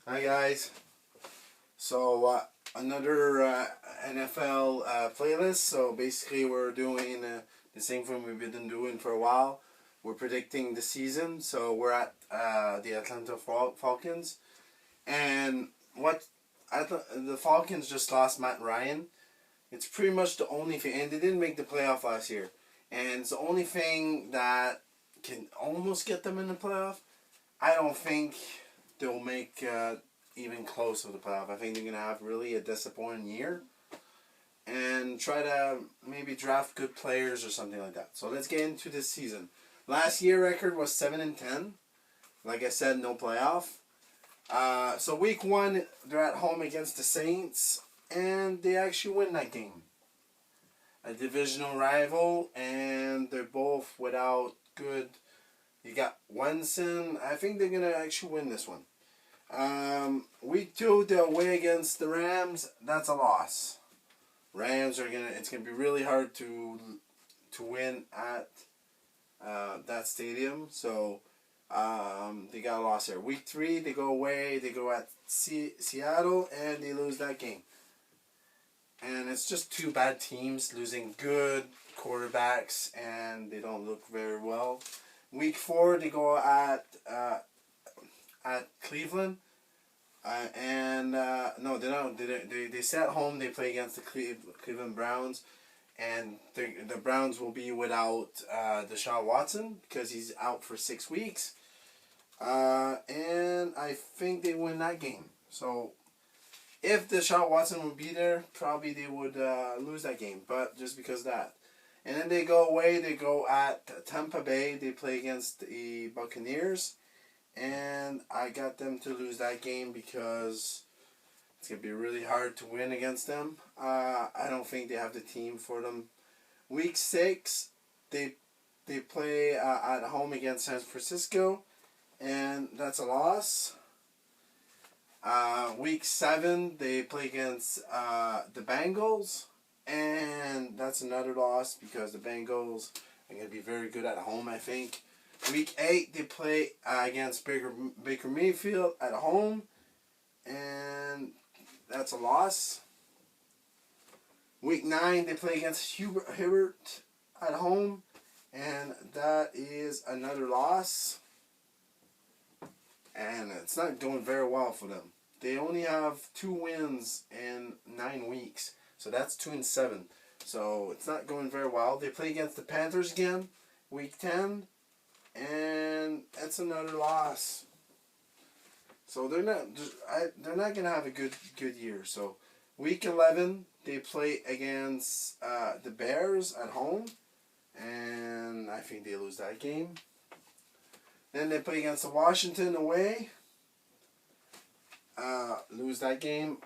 Hi guys. So another NFL playlist. So basically, we're doing the same thing we've been doing for a while. We're predicting the season. So we're at the Atlanta Falcons, and the Falcons just lost Matt Ryan. It's pretty much the only thing, and they didn't make the playoff last year, and it's the only thing that can almost get them in the playoff. I don't think they'll make even close with the playoff. I think they're going to have really a disappointing year and try to maybe draft good players or something like that. So let's get into this season. Last year record was 7-10. Like I said, no playoff. So week one, they're at home against the Saints, and they actually win that game. A divisional rival, and they're both without good. You got Winston. I think they're gonna actually win this one. Week two, they're away against the Rams. That's a loss. Rams are gonna. It's gonna be really hard to win at that stadium. So they got a loss there. Week three, they go away. They go at Seattle, and they lose that game. And it's just two bad teams losing good quarterbacks, and they don't look very well. Week four, they go at Cleveland, no, they don't. They stay at home. They play against the Cleveland Browns, and the Browns will be without Deshaun Watson because he's out for 6 weeks. And I think they win that game. So if Deshaun Watson would be there, probably they would lose that game. But just because of that. And then they go away. They go at Tampa Bay. They play against the Buccaneers. And I got them to lose that game because it's going to be really hard to win against them. I don't think they have the team for them. Week 6, they play at home against San Francisco. And that's a loss. Week 7, they play against the Bengals. And that's another loss because the Bengals are going to be very good at home, I think. Week 8, they play against Baker Mayfield at home. And that's a loss. Week 9, they play against Hubert at home. And that is another loss. And it's not going very well for them. They only have 2 wins in 9 weeks. So that's 2-7. So it's not going very well. They play against the Panthers again, week 10, and that's another loss. So they're not gonna have a good year. So week 11, they play against the Bears at home, and I think they lose that game. Then they play against the Washington away, lose that game.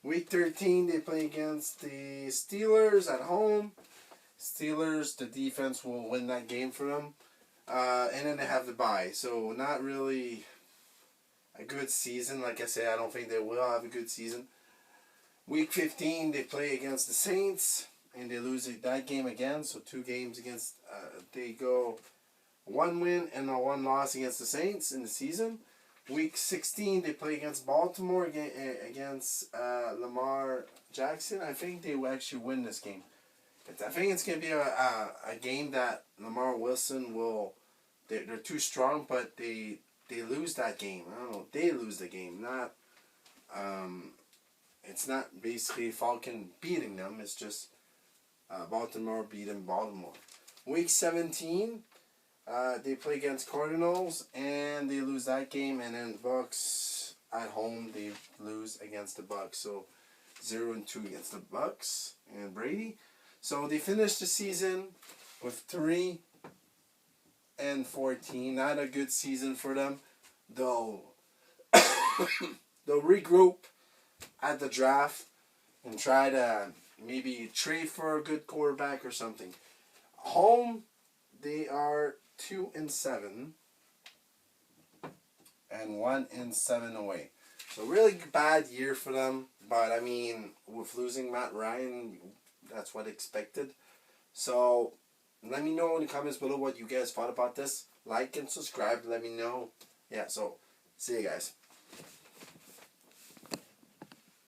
Week 13, they play against the Steelers at home. Steelers, the defense will win that game for them. And then they have the bye. So not really a good season. Like I said, I don't think they will have a good season. Week 15, they play against the Saints. And they lose that game again. So 2 games against, they go 1 win and a 1 loss against the Saints in the season. Week 16, they play against Baltimore against Lamar Jackson. I think they will actually win this game. I think it's going to be a game that Lamar Wilson will... They're too strong, but they lose that game. I don't know. They lose the game. Not... it's not basically Falcon beating them. It's just Baltimore beating Baltimore. Week 17... they play against Cardinals and they lose that game, and then Bucks at home they lose against the Bucks. So 0-2 against the Bucks and Brady. So they finish the season with 3-14. Not a good season for them. They'll regroup at the draft and try to maybe trade for a good quarterback or something. Home, they are 2-7 and 1-7 away. So really bad year for them. But I mean, with losing Matt Ryan, that's what expected. So let me know in the comments below what you guys thought about this. Like and subscribe. Let me know. Yeah. So see you guys.